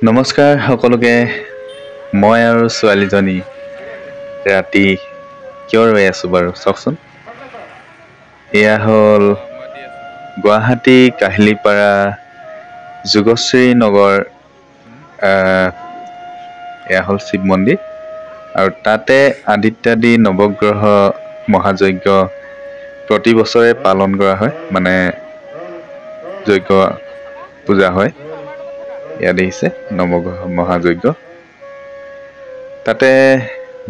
নমস্কাৰ সকলোকে। মই আৰু ছোৱালীজনী ৰাতি কিয় ৰৈ আছো বাৰু চাওকচোন। এয়া হ'ল গুৱাহাটী কাহিলীপাৰা যোগশ্ৰী নগৰ। এয়া হ'ল শিৱ মন্দিৰ আৰু তাতে আদিত্যাদি নৱগ্ৰহ মহাযজ্ঞ প্ৰতি বছৰে পালন কৰা হয়, মানে যজ্ঞ পূজা হয়। ইয়াত দেখিছে নৱগ্ৰহ মহাযজ্ঞ। তাতে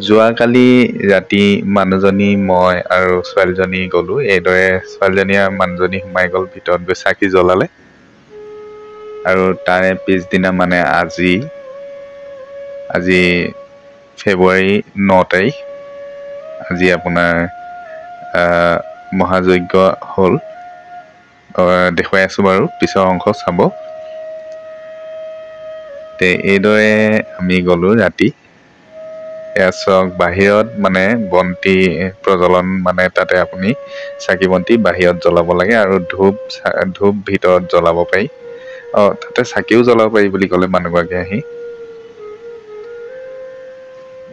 যোৱাকালি ৰাতি মানুহজনী মই আৰু ছোৱালীজনী গলো। এইদৰে ছোৱালীজনী আৰু মানুহজনী সোমাই গ'ল ভিতৰত গৈ চাকি জ্বলালে। আৰু তাৰে পিছদিনা মানে আজি ফেব্ৰুৱাৰী 9 তাৰিখ, আজি আপোনাৰ মহাযজ্ঞ হ'ল। দেখুৱাই আছো বাৰু, পিছৰ অংশ চাব। এইদৰে আমি গলো ৰাতি। এয়া চাওক, বাহিৰত মানে বন্তি প্ৰজ্বলন, মানে তাতে আপুনি চাকি বন্তি বাহিৰত জ্বলাব লাগে আৰু ধূপ ভিতৰত জ্বলাব পাৰি। তাতে চাকিও জ্বলাব পাৰি বুলি ক'লে মানুহগৰাকী আহি।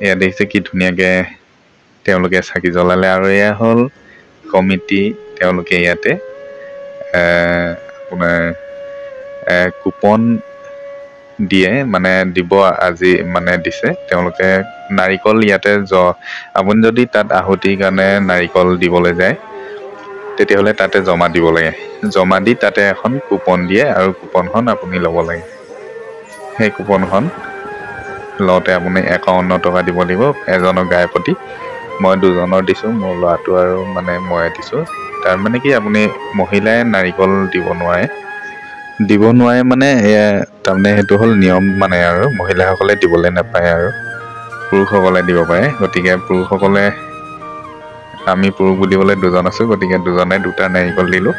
এয়া দেখিছে কি ধুনীয়াকে তেওঁলোকে চাকি জ্বলালে। আৰু এয়া হ'ল কমিটি, তেওঁলোকে ইয়াতে আপোনাৰ কুপন দিয়ে, মানে দিব। আজি মানে দিছে তেওঁলোকে নাৰিকল ইয়াতে আপুনি যদি তাত আহুতিৰ কাৰণে নাৰিকল দিবলৈ যায়, তেতিয়াহ'লে তাতে জমা দিব লাগে। জমা দি তাতে এখন কুপন দিয়ে আৰু কুপনখন আপুনি ল'ব লাগে। সেই কুপনখন লওঁতে আপুনি 51 টকা দিব লাগিব এজনৰ গাই প্ৰতি। মই 2জনৰ দিছোঁ, মোৰ ল'ৰাটো আৰু মানে মই দিছোঁ। তাৰ মানে কি, আপুনি মহিলাই নাৰিকল দিব নোৱাৰে মানে তাৰমানে সেইটো হ'ল নিয়ম, মানে আৰু মহিলাসকলে দিবলৈ নাপায় আৰু পুৰুষসকলে দিব পাৰে। গতিকে পুৰুষসকলে, আমি পুৰুষ বুলিবলৈ 2জন আছো, গতিকে 2জনে 2টা নাৰিকল দিলো।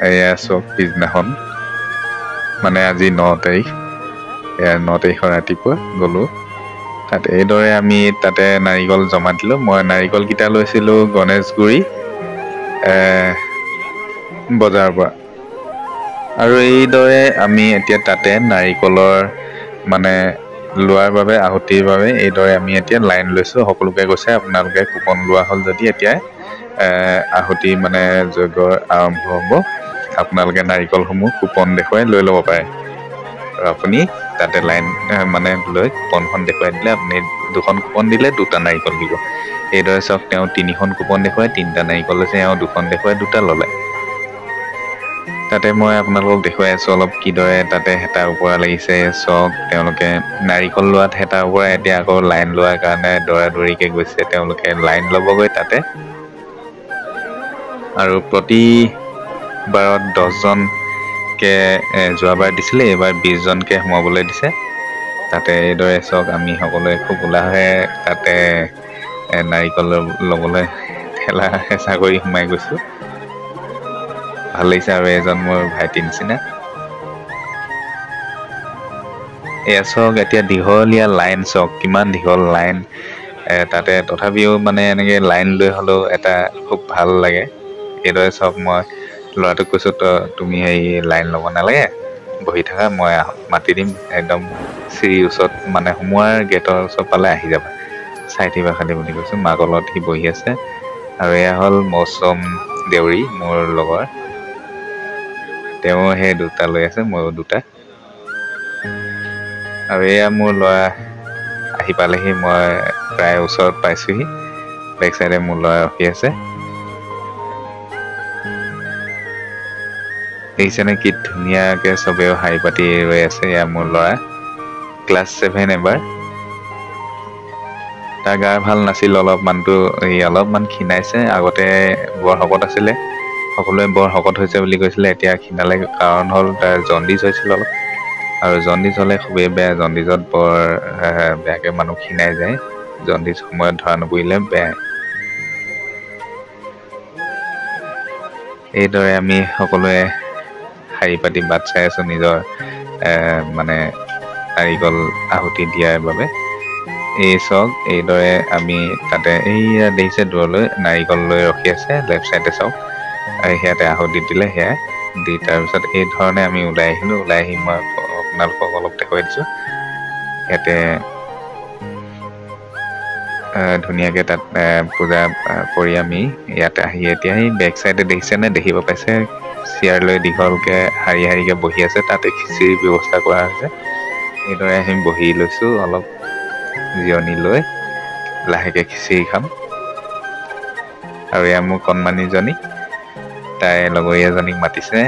এয়া চব পিছদিনাখন, মানে আজি 9 তাৰিখ, 9 তাৰিখৰ ৰাতিপুৱা গলো তাত। এইদৰে আমি তাতে নাৰিকল জমা দিলো। মই নাৰিকলকেইটা লৈছিলো গণেশগুৰি বজাৰৰ পৰা। আৰু এইদৰে আমি এতিয়া তাতে নাৰিকলৰ মানে লোৱাৰ বাবে, আহুতিৰ বাবে এইদৰে আমি এতিয়া লাইন লৈছো। সকলোকে কৈছে আপোনালোকে কুপন লোৱা হ'ল যদি এতিয়া আহুতি মানে যজ্ঞৰ আৰম্ভ হ'ব। আপোনালোকে নাৰিকলসমূহ কুপন দেখুৱাই লৈ ল'ব পাৰে। আৰু আপুনি তাতে লাইন মানে লৈ কুপনখন দেখুৱাই দিলে, আপুনি 2খন কুপন দিলে 2টা নাৰিকল দিব। এইদৰে চাওক, তেওঁ 3খন কুপন দেখুৱাই 3টা নাৰিকল লৈছে, তেওঁ 2খন দেখুৱাই 2টা ল'লে। তাতে মই আপোনালোকক দেখুৱাই আছো অলপ কিদৰে তাতে হেতা ওপৰা লাগিছে। চক, তেওঁলোকে নাৰিকল লোৱাত হেতা ওপৰা, এতিয়া আকৌ লাইন লোৱাৰ কাৰণে দৌৰা দৌৰিকে গৈছে। তেওঁলোকে লাইন ল'বগৈ তাতে। আৰু প্ৰতিবাৰত 10জনকে যোৱাবাৰ দিছিলে, এইবাৰ 20জনকে সোমাবলৈ দিছে তাতে। এইদৰে চক, আমি সকলোৱে খুব উলাহেৰে তাতে নাৰিকল ল'বলৈ ঠেলা হেঁচা কৰি সোমাই গৈছো। ভাল লাগিছে, আৰু এজন মোৰ ভাইটিৰ নিচিনা। এয়া চক, এতিয়া দীঘলীয়া লাইন, চক কিমান দীঘল লাইন তাতে। তথাপিও মানে এনেকে লাইন লৈ হলেও এটা খুব ভাল লাগে। এইদৰে চক, মই ল'ৰাটোক কৈছো, তুমি লাইন ল'ব নালাগে, বহি থাকা, মই মাতি দিম একদম চিৰিৰ ওচৰত, মানে সোমোৱাৰ গেটৰ ওচৰ পালে আহি যাবা, চাই থাকিবা খালি বুলি কৈছো। মাকৰ লগত সি বহি আছে। আৰু এয়া হ'ল মৌচম দেউৰী, মোৰ লগৰ। তেওঁ সেই 2টা লৈ আছে, ময়ো 2টা। আৰু এয়া মোৰ ল'ৰা আহি পালেহি। মই প্ৰায় ওচৰত পাইছোহি। বেক চাইডে মোৰ ল'ৰা ৰখি আছে। দেখিছেনে কি ধুনীয়াকে চবেও শাৰী পাতি ৰৈ আছে। এয়া মোৰ ল'ৰা, ক্লাছ 7 এবাৰ। তাৰ গা ভাল নাছিল, অলপমান ক্ষীণাইছে। আগতে বৰ শকত আছিলে, সকলোৱে বৰ শকত হৈছে বুলি কৈছিলে, এতিয়া ক্ষীণালে। কাৰণ হ'ল তাৰ জণ্ডিচ হৈছিল অলপ, আৰু জণ্ডিচ হ'লে খুবেই বেয়া। জণ্ডিচত বৰ বেয়াকে মানুহ ক্ষীণাই যায়। জণ্ডিচ সময়ত ধৰা নপৰিলে বেয়া। এইদৰে আমি সকলোৱে শাৰী পাতি বাট চাই আছো, নিজৰ মানে নাৰিকল আহুতি দিয়াৰ বাবে। এই চক, এইদৰে আমি তাতে, এইয়া দেখিছে দূৰলৈ নাৰিকল লৈ ৰখি আছে, লেফ্ট চাইডে চাওক। সিহঁতে আহুতি দিলে, সেয়াই দি তাৰপিছত এই ধৰণে আমি ওলাই আহিলোঁ। ওলাই আহি মই আপোনালোকক অলপ দেখুৱাই দিছোঁ। ইয়াতে ধুনীয়াকৈ তাত পূজা কৰি আমি ইয়াতে আহি এতিয়া সেই বেক চাইডে দেখিছেনে, দেখিব পাইছে চেয়াৰ লৈ দীঘলকৈ শাৰী শাৰীকৈ বহি আছে। তাতে খিচিৰি ব্যৱস্থা কৰা হৈছে। এইদৰে আমি বহি লৈছোঁ, অলপ জিৰণি লৈ লাহেকৈ খিচিৰি খাম। আৰু এয়া মোৰ কণমানিজনী, তাই লগৰীয়াজনীক মাতিছে।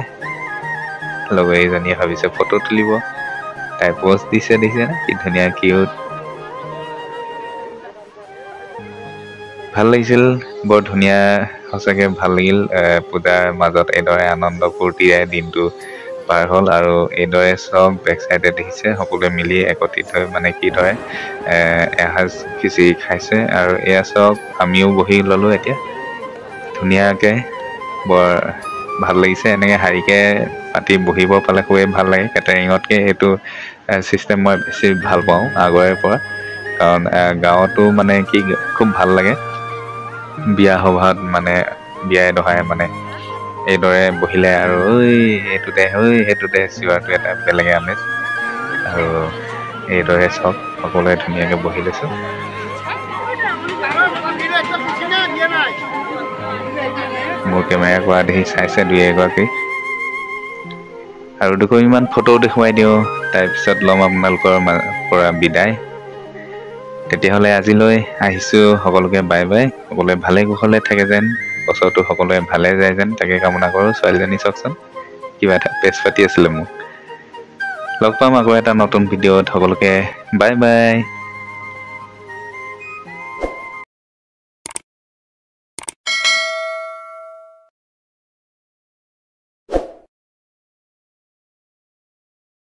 লগৰীয়াজনীয়ে ভাবিছে ফটো তুলিব, তাই প'জ দিছে, দেখিছেনে কি ধুনীয়া কিউট। ভাল লাগিছিল, বৰ ধুনীয়া, সঁচাকৈ ভাল লাগিল। পূজাৰ মাজত এইদৰে আনন্দ ফূৰ্তিৰে দিনটো পাৰ হ'ল। আৰু এইদৰে চব বেক চাইডে দেখিছে সকলোৱে মিলি একত্ৰিত হৈ মানে কিদৰে এসাঁজ খিচিৰি খাইছে। আৰু এয়া চব আমিও বহি ল'লোঁ এতিয়া ধুনীয়াকৈ। বৰ ভাল লাগিছে, এনেকৈ শাৰীকৈ পাতি বহিব পালে খুবেই ভাল লাগে। কেটাৰিঙতকৈ এইটো ছিষ্টেম মই বেছি ভাল পাওঁ আগৰে পৰা, কাৰণ গাঁৱতো মানে কি খুব ভাল লাগে বিয়া সভাত, মানে বিয়াই দহাই মানে এইদৰে বহিলে আৰু সেইটোতে চিঞৰাটো এটা বেলেগে আমেজ। আৰু এইদৰে চব সকলোৱে ধুনীয়াকৈ বহি লৈছোঁ। মোৰ কেমেৰা কৰা দেখি চাইছে দুই এগৰাকী। আৰু দুকপিমান ফটো দেখুৱাই দিওঁ, তাৰপিছত ল'ম আপোনালোকৰ পৰা বিদায়। তেতিয়াহ'লে আজিলৈ আহিছোঁ। সকলোকে বাই বাই। সকলোৱে ভালে কুশলে থাকে যেন, বছৰটো সকলোৱে ভালে যায় যেন, তাকে কামনা কৰোঁ। ছোৱালীজনী চাওকচোন, কিবা এটা পেচ পাতি আছিলে মোক। লগ পাম আকৌ এটা নতুন ভিডিঅ'ত। সকলোকে বাই বাই।